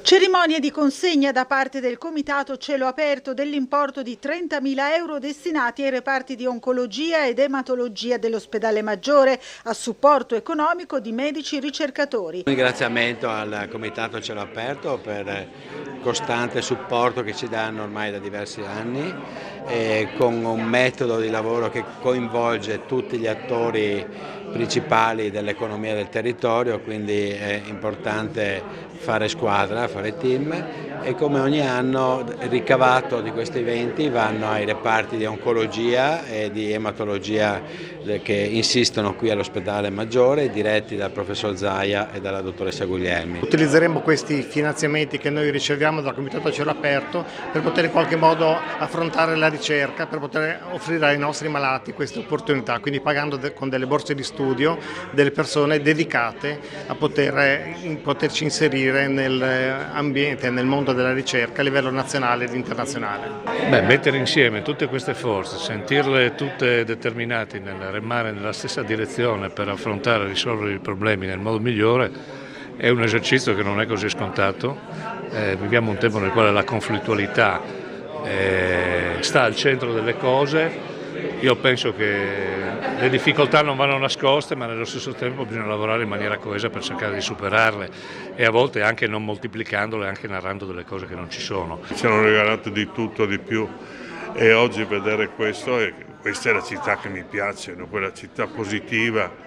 Cerimonia di consegna da parte del Comitato Cielo Aperto dell'importo di 30.000 euro destinati ai reparti di oncologia ed ematologia dell'Ospedale Maggiore a supporto economico di medici ricercatori. Un ringraziamento al Comitato Cielo Aperto per il costante supporto che ci danno ormai da diversi anni, con un metodo di lavoro che coinvolge tutti gli attori principali dell'economia del territorio, quindi è importante fare squadra, fare team, e come ogni anno il ricavato di questi eventi vanno ai reparti di oncologia e di ematologia che insistono qui all'Ospedale Maggiore, diretti dal professor Zaia e dalla dottoressa Guglielmi. Utilizzeremo questi finanziamenti che noi riceviamo dal Comitato Cielo Aperto per poter in qualche modo affrontare la ricerca, per poter offrire ai nostri malati queste opportunità, quindi pagando con delle borse di studio delle persone dedicate a poterci inserire nell'ambiente, nel mondo della ricerca a livello nazionale ed internazionale. Mettere insieme tutte queste forze, sentirle tutte determinate nel remare nella stessa direzione per affrontare e risolvere i problemi nel modo migliore è un esercizio che non è così scontato. Viviamo un tempo nel quale la conflittualità sta al centro delle cose. Io penso che le difficoltà non vanno nascoste, ma nello stesso tempo bisogna lavorare in maniera coesa per cercare di superarle, e a volte anche non moltiplicandole, anche narrando delle cose che non ci sono. Ci hanno regalato di tutto, di più, e oggi vedere questo, questa è la città che mi piace, no? Quella città positiva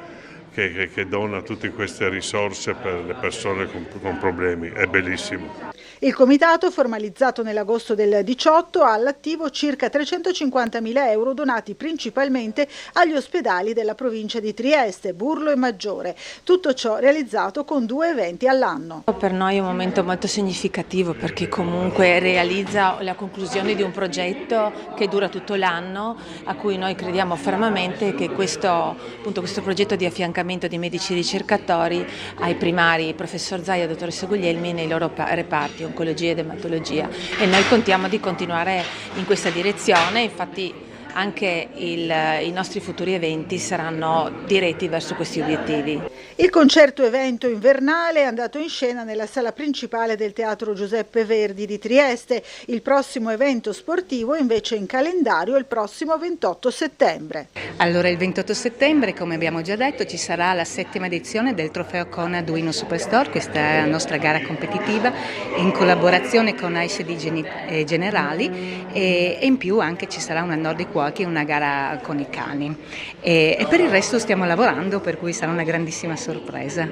che dona tutte queste risorse per le persone con problemi, è bellissimo. Il comitato, formalizzato nell'agosto del 18, ha all'attivo circa 350.000 euro donati principalmente agli ospedali della provincia di Trieste, Burlo e Maggiore. Tutto ciò realizzato con 2 eventi all'anno. Per noi è un momento molto significativo perché comunque realizza la conclusione di un progetto che dura tutto l'anno, a cui noi crediamo fermamente che questo progetto di affiancamento di medici ricercatori ai primari, professor Zaia e dottoressa Guglielmi, nei loro reparti oncologia ed ematologia, e noi contiamo di continuare in questa direzione. Infatti anche i nostri futuri eventi saranno diretti verso questi obiettivi. Il concerto evento invernale è andato in scena nella sala principale del Teatro Giuseppe Verdi di Trieste. Il prossimo evento sportivo invece in calendario è il prossimo 28 settembre. Allora il 28 settembre, come abbiamo già detto, ci sarà la 7ª edizione del Trofeo Conad Duino Superstore. Questa è la nostra gara competitiva in collaborazione con AICD Generali, e in più anche ci sarà una Nordic Walking, una gara con i cani, e per il resto stiamo lavorando, per cui sarà una grandissima sorpresa.